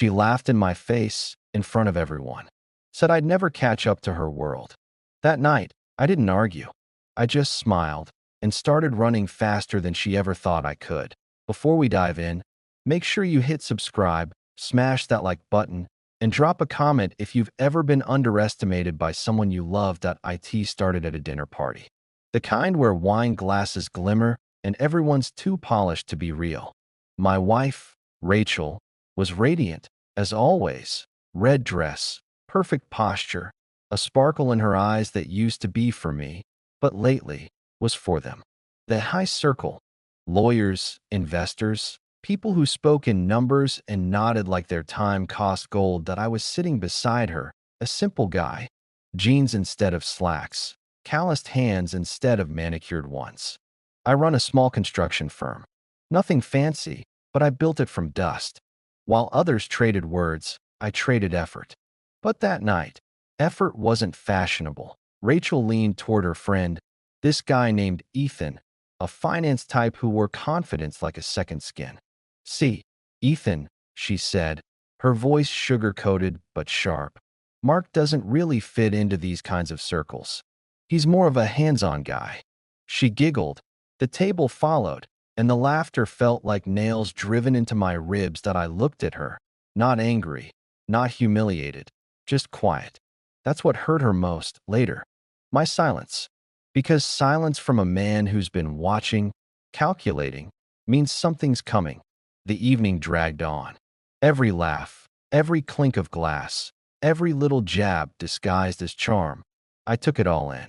She laughed in my face in front of everyone, said I'd never catch up to her world. That night, I didn't argue. I just smiled and started running faster than she ever thought I could. Before we dive in, make sure you hit subscribe, smash that like button, and drop a comment if you've ever been underestimated by someone you love. It started at a dinner party. The kind where wine glasses glimmer and everyone's too polished to be real. My wife, Rachel, was radiant, as always. Red dress, perfect posture, a sparkle in her eyes that used to be for me, but lately was for them. The high circle, lawyers, investors, people who spoke in numbers and nodded like their time cost gold. That I was sitting beside her, a simple guy, jeans instead of slacks, calloused hands instead of manicured ones. I run a small construction firm. Nothing fancy, but I built it from dust. While others traded words, I traded effort. But that night, effort wasn't fashionable. Rachel leaned toward her friend, this guy named Ethan, a finance type who wore confidence like a second skin. See, Ethan, she said, her voice sugar-coated but sharp. Mark doesn't really fit into these kinds of circles. He's more of a hands-on guy. She giggled. The table followed, and the laughter felt like nails driven into my ribs. That I looked at her, not angry, not humiliated, just quiet. That's what hurt her most later. My silence. Because silence from a man who's been watching, calculating, means something's coming. The evening dragged on. Every laugh, every clink of glass, every little jab disguised as charm. I took it all in.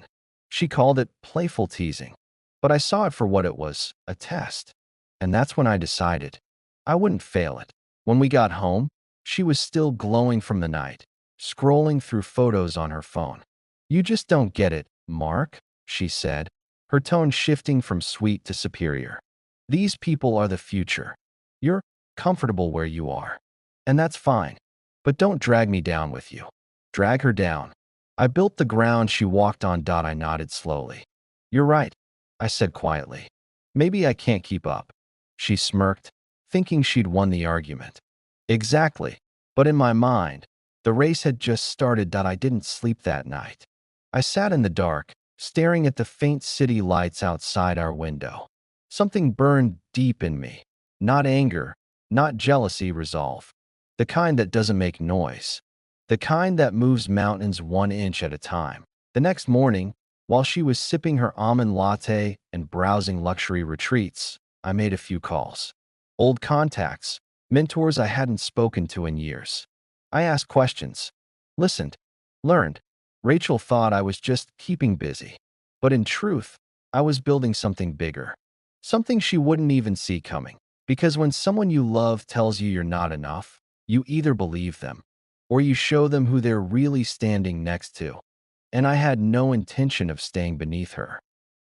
She called it playful teasing, but I saw it for what it was, a test. And that's when I decided I wouldn't fail it. When we got home, she was still glowing from the night, scrolling through photos on her phone. You just don't get it, Mark, she said, her tone shifting from sweet to superior. These people are the future. You're comfortable where you are. And that's fine. But don't drag me down with you. Drag her down. I built the ground she walked on. I nodded slowly. You're right, I said quietly. Maybe I can't keep up. She smirked, thinking she'd won the argument. Exactly. But in my mind, the race had just started. I didn't sleep that night. I sat in the dark, staring at the faint city lights outside our window. Something burned deep in me. Not anger, not jealousy, resolve. The kind that doesn't make noise. The kind that moves mountains 1 inch at a time. The next morning, while she was sipping her almond latte and browsing luxury retreats, I made a few calls. Old contacts, mentors I hadn't spoken to in years. I asked questions, listened, learned. Rachel thought I was just keeping busy. But in truth, I was building something bigger. Something she wouldn't even see coming. Because when someone you love tells you you're not enough, you either believe them, or you show them who they're really standing next to. And I had no intention of staying beneath her.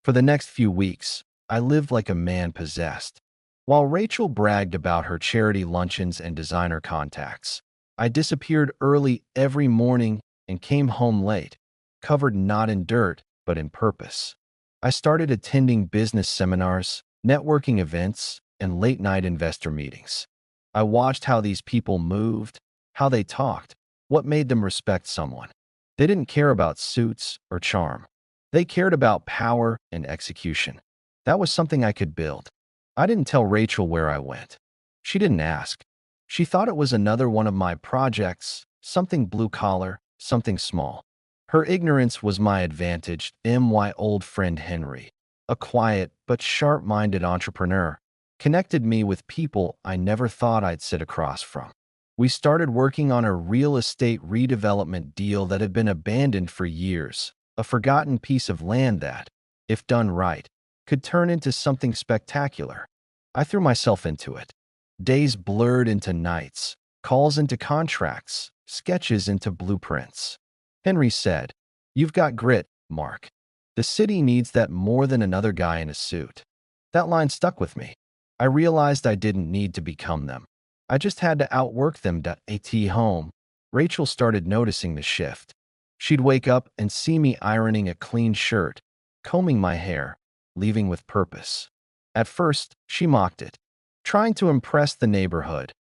For the next few weeks, I lived like a man possessed. While Rachel bragged about her charity luncheons and designer contacts, I disappeared early every morning and came home late, covered not in dirt, but in purpose. I started attending business seminars, networking events, and late-night investor meetings. I watched how these people moved, how they talked, what made them respect someone. They didn't care about suits or charm. They cared about power and execution. That was something I could build. I didn't tell Rachel where I went. She didn't ask. She thought it was another one of my projects, something blue-collar, something small. Her ignorance was my advantage. My old friend Henry, a quiet but sharp-minded entrepreneur, connected me with people I never thought I'd sit across from. We started working on a real estate redevelopment deal that had been abandoned for years, a forgotten piece of land that, if done right, could turn into something spectacular. I threw myself into it. Days blurred into nights, calls into contracts, sketches into blueprints. Henry said, "You've got grit, Mark. The city needs that more than another guy in a suit." That line stuck with me. I realized I didn't need to become them. I just had to outwork them. At home, Rachel started noticing the shift. She'd wake up and see me ironing a clean shirt, combing my hair, leaving with purpose. At first, she mocked it, trying to impress the neighborhood.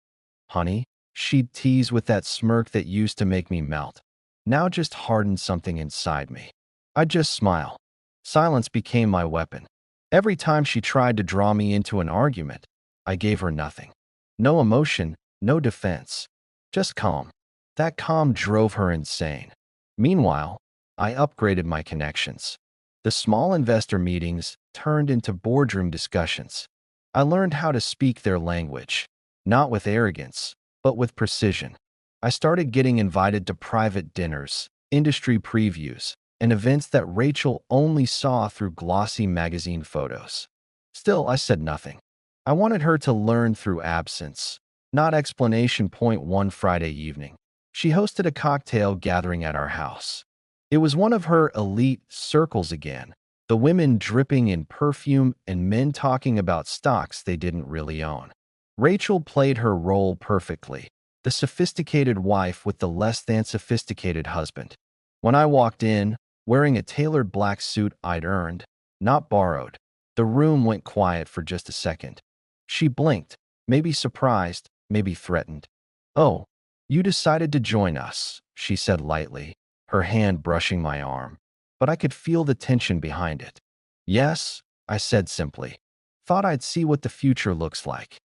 "Honey, She'd tease with that smirk that used to make me melt. Now just hardened something inside me. I'd just smile. Silence became my weapon. Every time she tried to draw me into an argument, I gave her nothing. No emotion, no defense. Just calm. That calm drove her insane. Meanwhile, I upgraded my connections. The small investor meetings turned into boardroom discussions. I learned how to speak their language, not with arrogance, but with precision. I started getting invited to private dinners, industry previews, and events that Rachel only saw through glossy magazine photos. Still, I said nothing. I wanted her to learn through absence, not explanation. Point one Friday evening, she hosted a cocktail gathering at our house. It was one of her elite circles again, the women dripping in perfume and men talking about stocks they didn't really own. Rachel played her role perfectly, the sophisticated wife with the less than sophisticated husband. When I walked in, wearing a tailored black suit I'd earned, not borrowed, the room went quiet for just a second. She blinked, maybe surprised, maybe threatened. "Oh, you decided to join us," she said lightly, her hand brushing my arm, but I could feel the tension behind it. "Yes," I said simply. "Thought I'd see what the future looks like."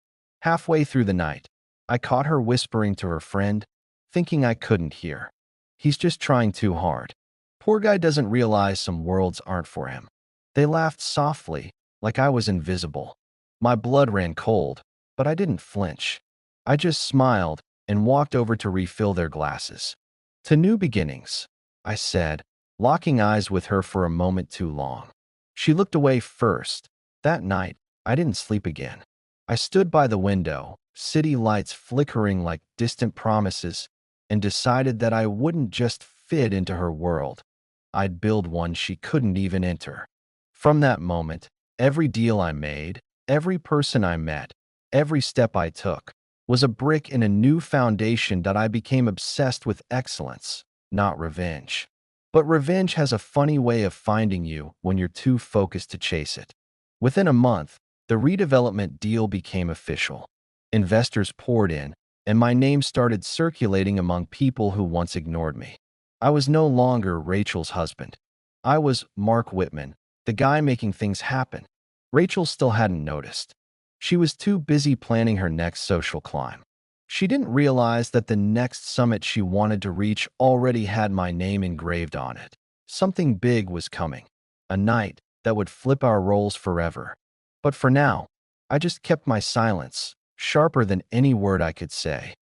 Halfway through the night, I caught her whispering to her friend, thinking I couldn't hear. "He's just trying too hard. Poor guy doesn't realize some worlds aren't for him." They laughed softly, like I was invisible. My blood ran cold, but I didn't flinch. I just smiled and walked over to refill their glasses. "To new beginnings," I said, locking eyes with her for a moment too long. She looked away first. That night, I didn't sleep again. I stood by the window, city lights flickering like distant promises, and decided that I wouldn't just fit into her world. I'd build one she couldn't even enter. From that moment, every deal I made, every person I met, every step I took, was a brick in a new foundation that I became obsessed with excellence, not revenge. But revenge has a funny way of finding you when you're too focused to chase it. Within a month, the redevelopment deal became official. Investors poured in, and my name started circulating among people who once ignored me. I was no longer Rachel's husband. I was Mark Whitman, the guy making things happen. Rachel still hadn't noticed. She was too busy planning her next social climb. She didn't realize that the next summit she wanted to reach already had my name engraved on it. Something big was coming, a night that would flip our roles forever. But for now, I just kept my silence, sharper than any word I could say.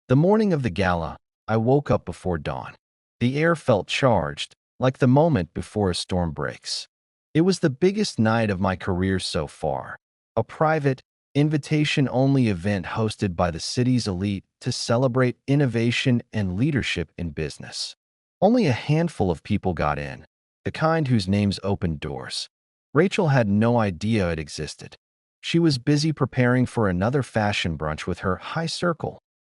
The morning of the gala, I woke up before dawn. The air felt charged, like the moment before a storm breaks. It was the biggest night of my career so far, a private, invitation-only event hosted by the city's elite to celebrate innovation and leadership in business. Only a handful of people got in, the kind whose names opened doors. Rachel had no idea it existed. She was busy preparing for another fashion brunch with her high circle,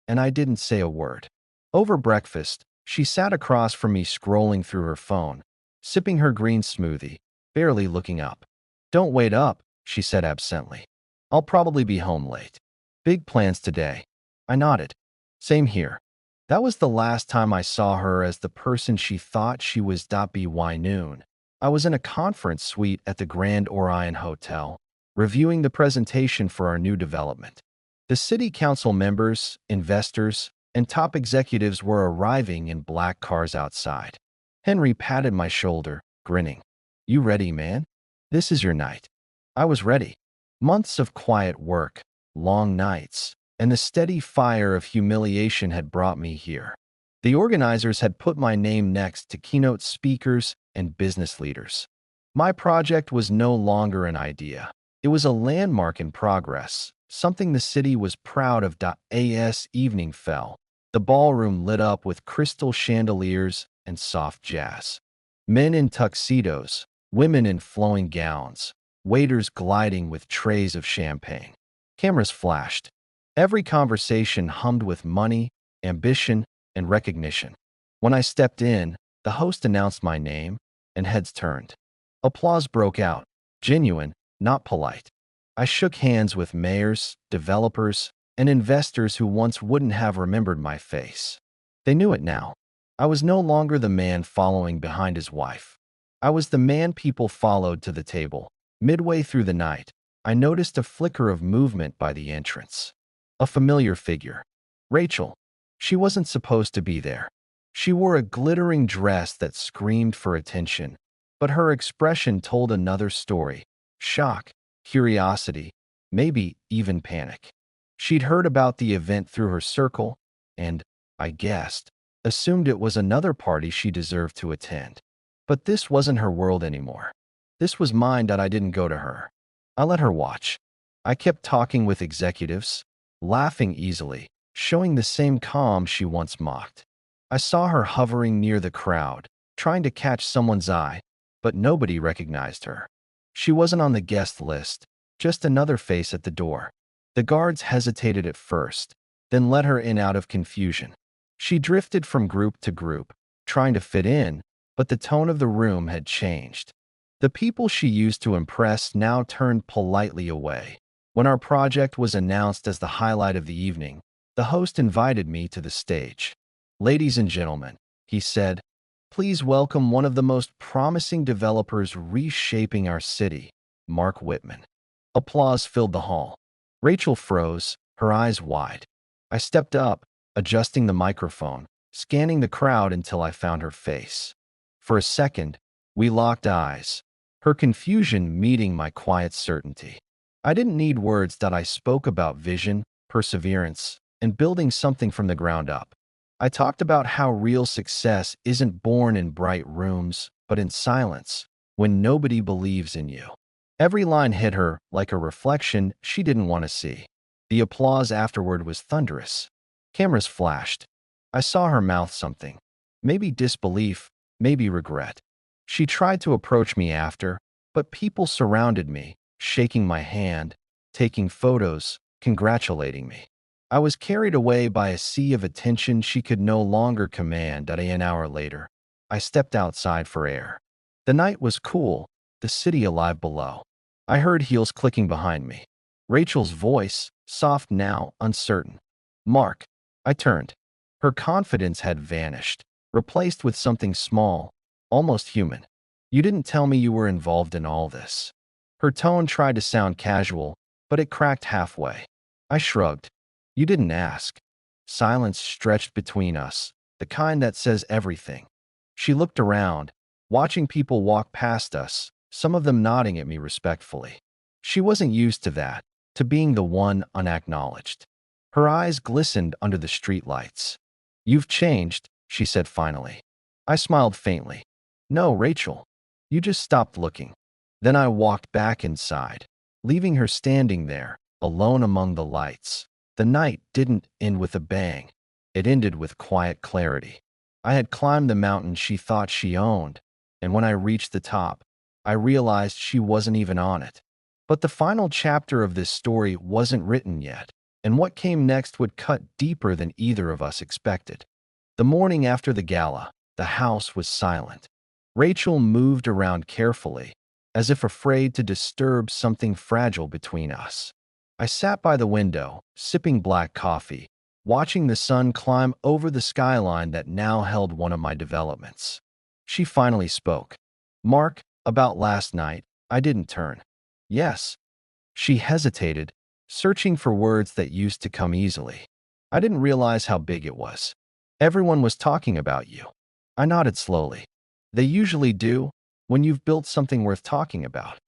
and I didn't say a word. Over breakfast, she sat across from me scrolling through her phone, sipping her green smoothie, barely looking up. "Don't wait up," she said absently. "I'll probably be home late." "Big plans today." I nodded. "Same here." That was the last time I saw her as the person she thought she was. By noon, I was in a conference suite at the Grand Orion Hotel, reviewing the presentation for our new development. The city council members, investors, and top executives were arriving in black cars outside. Henry patted my shoulder, grinning. "You ready, man? This is your night." I was ready. Months of quiet work, long nights, and the steady fire of humiliation had brought me here. The organizers had put my name next to keynote speakers and business leaders. My project was no longer an idea. It was a landmark in progress, something the city was proud of. As evening fell, the ballroom lit up with crystal chandeliers and soft jazz. Men in tuxedos, women in flowing gowns, waiters gliding with trays of champagne. Cameras flashed. Every conversation hummed with money, ambition, and recognition. When I stepped in, the host announced my name, and heads turned. Applause broke out, genuine, not polite. I shook hands with mayors, developers, and investors who once wouldn't have remembered my face. They knew it now. I was no longer the man following behind his wife. I was the man people followed to the table. Midway through the night, I noticed a flicker of movement by the entrance. A familiar figure. Rachel. She wasn't supposed to be there. She wore a glittering dress that screamed for attention, but her expression told another story. Shock, curiosity, maybe even panic. She'd heard about the event through her circle and, I guessed, assumed it was another party she deserved to attend. But this wasn't her world anymore. This was mine that I didn't go to her. I let her watch. I kept talking with executives, laughing easily, showing the same calm she once mocked. I saw her hovering near the crowd, trying to catch someone's eye, but nobody recognized her. She wasn't on the guest list, just another face at the door. The guards hesitated at first, then let her in out of confusion. She drifted from group to group, trying to fit in, but the tone of the room had changed. The people she used to impress now turned politely away. When our project was announced as the highlight of the evening, the host invited me to the stage. "Ladies and gentlemen," he said, "please welcome one of the most promising developers reshaping our city, Mark Whitman." Applause filled the hall. Rachel froze, her eyes wide. I stepped up, adjusting the microphone, scanning the crowd until I found her face. For a second, we locked eyes, her confusion meeting my quiet certainty. I didn't need words that I spoke about vision, perseverance, and building something from the ground up. I talked about how real success isn't born in bright rooms, but in silence, when nobody believes in you. Every line hit her like a reflection she didn't want to see. The applause afterward was thunderous. Cameras flashed. I saw her mouth something. Maybe disbelief, maybe regret. She tried to approach me after, but people surrounded me, shaking my hand, taking photos, congratulating me. I was carried away by a sea of attention she could no longer command. An hour later, I stepped outside for air. The night was cool, the city alive below. I heard heels clicking behind me. Rachel's voice, soft now, uncertain. "Mark." I turned. Her confidence had vanished, replaced with something small, almost human. "You didn't tell me you were involved in all this." Her tone tried to sound casual, but it cracked halfway. I shrugged. "You didn't ask." Silence stretched between us, the kind that says everything. She looked around, watching people walk past us, some of them nodding at me respectfully. She wasn't used to that, to being the one unacknowledged. Her eyes glistened under the streetlights. "You've changed," she said finally. I smiled faintly. "No, Rachel. You just stopped looking." Then I walked back inside, leaving her standing there, alone among the lights. The night didn't end with a bang. It ended with quiet clarity. I had climbed the mountain she thought she owned, and when I reached the top, I realized she wasn't even on it. But the final chapter of this story wasn't written yet, and what came next would cut deeper than either of us expected. The morning after the gala, the house was silent. Rachel moved around carefully, as if afraid to disturb something fragile between us. I sat by the window, sipping black coffee, watching the sun climb over the skyline that now held one of my developments. She finally spoke. "Mark, about last night." I didn't turn. "Yes." She hesitated, searching for words that used to come easily. I didn't realize how big it was. "Everyone was talking about you." I nodded slowly. "They usually do, when you've built something worth talking about."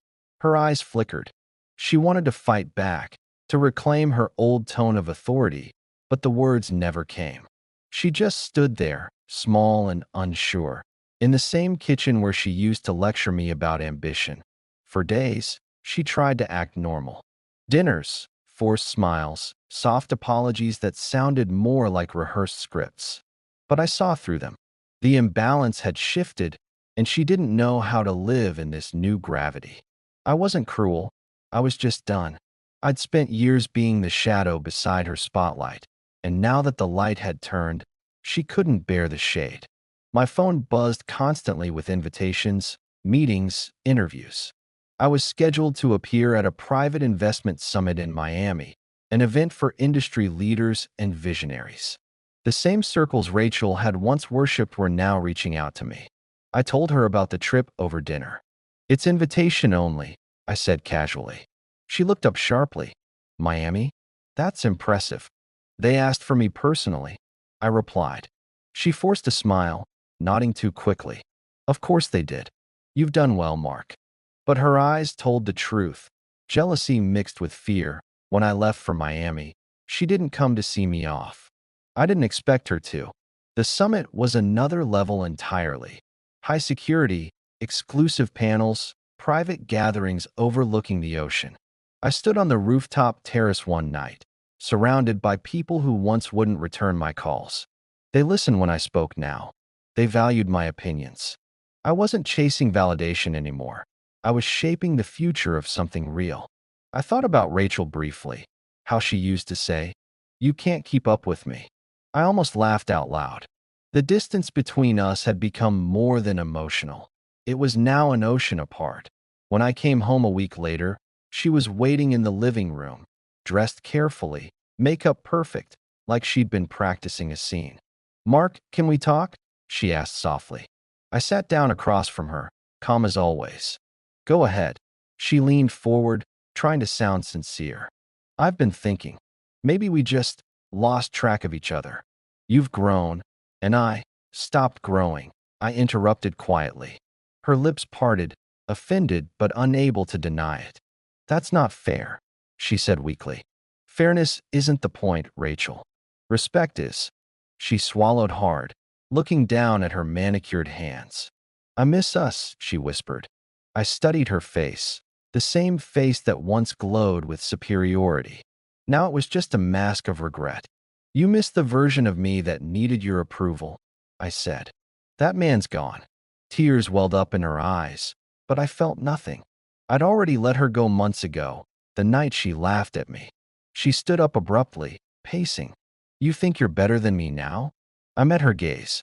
Her eyes flickered. She wanted to fight back, to reclaim her old tone of authority, but the words never came. She just stood there, small and unsure, in the same kitchen where she used to lecture me about ambition. For days, she tried to act normal. Dinners, forced smiles, soft apologies that sounded more like rehearsed scripts. But I saw through them. The imbalance had shifted, and she didn't know how to live in this new gravity. I wasn't cruel. I was just done. I'd spent years being the shadow beside her spotlight, and now that the light had turned, she couldn't bear the shade. My phone buzzed constantly with invitations, meetings, interviews. I was scheduled to appear at a private investment summit in Miami, an event for industry leaders and visionaries. The same circles Rachel had once worshipped were now reaching out to me. I told her about the trip over dinner. It's invitation only, I said casually. She looked up sharply. Miami? That's impressive. They asked for me personally, I replied. She forced a smile, nodding too quickly. Of course they did. You've done well, Mark. But her eyes told the truth, jealousy mixed with fear. When I left for Miami, she didn't come to see me off. I didn't expect her to. The summit was another level entirely. High security, exclusive panels, private gatherings overlooking the ocean. I stood on the rooftop terrace one night, surrounded by people who once wouldn't return my calls. They listened when I spoke now. They valued my opinions. I wasn't chasing validation anymore. I was shaping the future of something real. I thought about Rachel briefly, how she used to say, "You can't keep up with me." I almost laughed out loud. The distance between us had become more than emotional. It was now an ocean apart. When I came home a week later, she was waiting in the living room, dressed carefully, makeup perfect, like she'd been practicing a scene. "Mark, can we talk?" she asked softly. I sat down across from her, calm as always. "Go ahead." She leaned forward, trying to sound sincere. "I've been thinking. Maybe we just lost track of each other. You've grown, and I stopped growing," I interrupted quietly. Her lips parted, offended but unable to deny it. "That's not fair," she said weakly. "Fairness isn't the point, Rachel. Respect is." She swallowed hard, looking down at her manicured hands. "I miss us," she whispered. I studied her face, the same face that once glowed with superiority. Now it was just a mask of regret. "You miss the version of me that needed your approval," I said. "That man's gone." Tears welled up in her eyes, but I felt nothing. I'd already let her go months ago, the night she laughed at me. She stood up abruptly, pacing. "You think you're better than me now?" I met her gaze.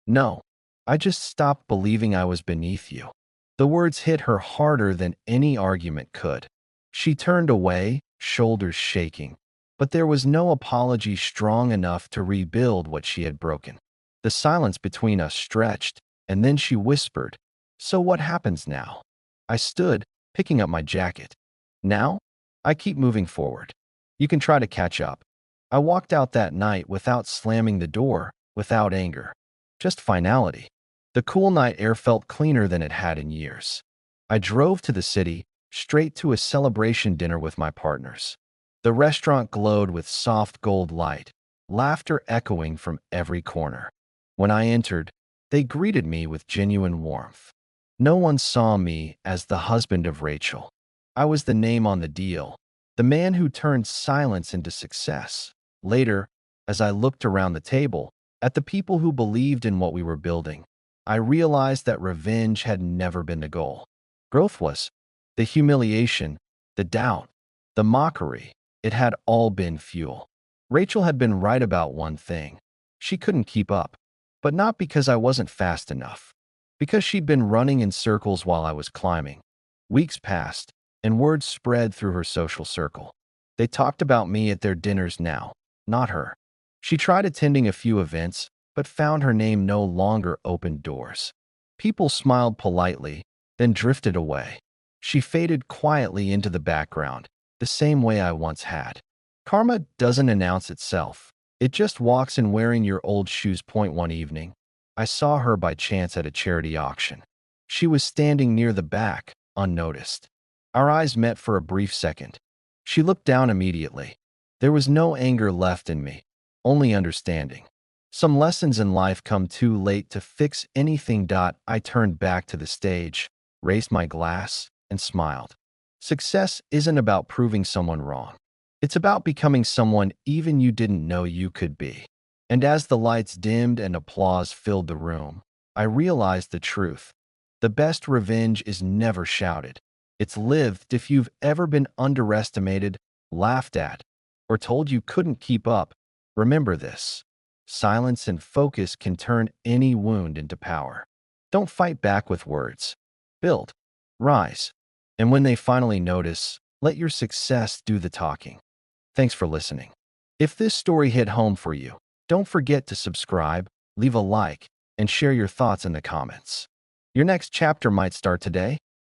"No, I just stopped believing I was beneath you." The words hit her harder than any argument could. She turned away, shoulders shaking. But there was no apology strong enough to rebuild what she had broken. The silence between us stretched, and then she whispered, "So what happens now?" I stood, picking up my jacket. "Now? I keep moving forward. You can try to catch up." I walked out that night without slamming the door, without anger. Just finality. The cool night air felt cleaner than it had in years. I drove to the city, straight to a celebration dinner with my partners. The restaurant glowed with soft gold light, laughter echoing from every corner. When I entered, they greeted me with genuine warmth. No one saw me as the husband of Rachel. I was the name on the deal, the man who turned silence into success. Later, as I looked around the table, at the people who believed in what we were building, I realized that revenge had never been the goal. Growth was. The humiliation, the doubt, the mockery, it had all been fuel. Rachel had been right about one thing. She couldn't keep up. But not because I wasn't fast enough. Because she'd been running in circles while I was climbing. Weeks passed, and word spread through her social circle. They talked about me at their dinners now, not her. She tried attending a few events, but found her name no longer opened doors. People smiled politely, then drifted away. She faded quietly into the background, the same way I once had. Karma doesn't announce itself. It just walks in wearing your old shoes. One evening, I saw her by chance at a charity auction. She was standing near the back, unnoticed. Our eyes met for a brief second. She looked down immediately. There was no anger left in me, only understanding. Some lessons in life come too late to fix anything. I turned back to the stage, raised my glass, and smiled. Success isn't about proving someone wrong. It's about becoming someone even you didn't know you could be. And as the lights dimmed and applause filled the room, I realized the truth. The best revenge is never shouted. It's lived. If you've ever been underestimated, laughed at, or told you couldn't keep up, remember this. Silence and focus can turn any wound into power. Don't fight back with words. Build. Rise. And when they finally notice, let your success do the talking. Thanks for listening. If this story hit home for you, don't forget to subscribe, leave a like, and share your thoughts in the comments. Your next chapter might start today.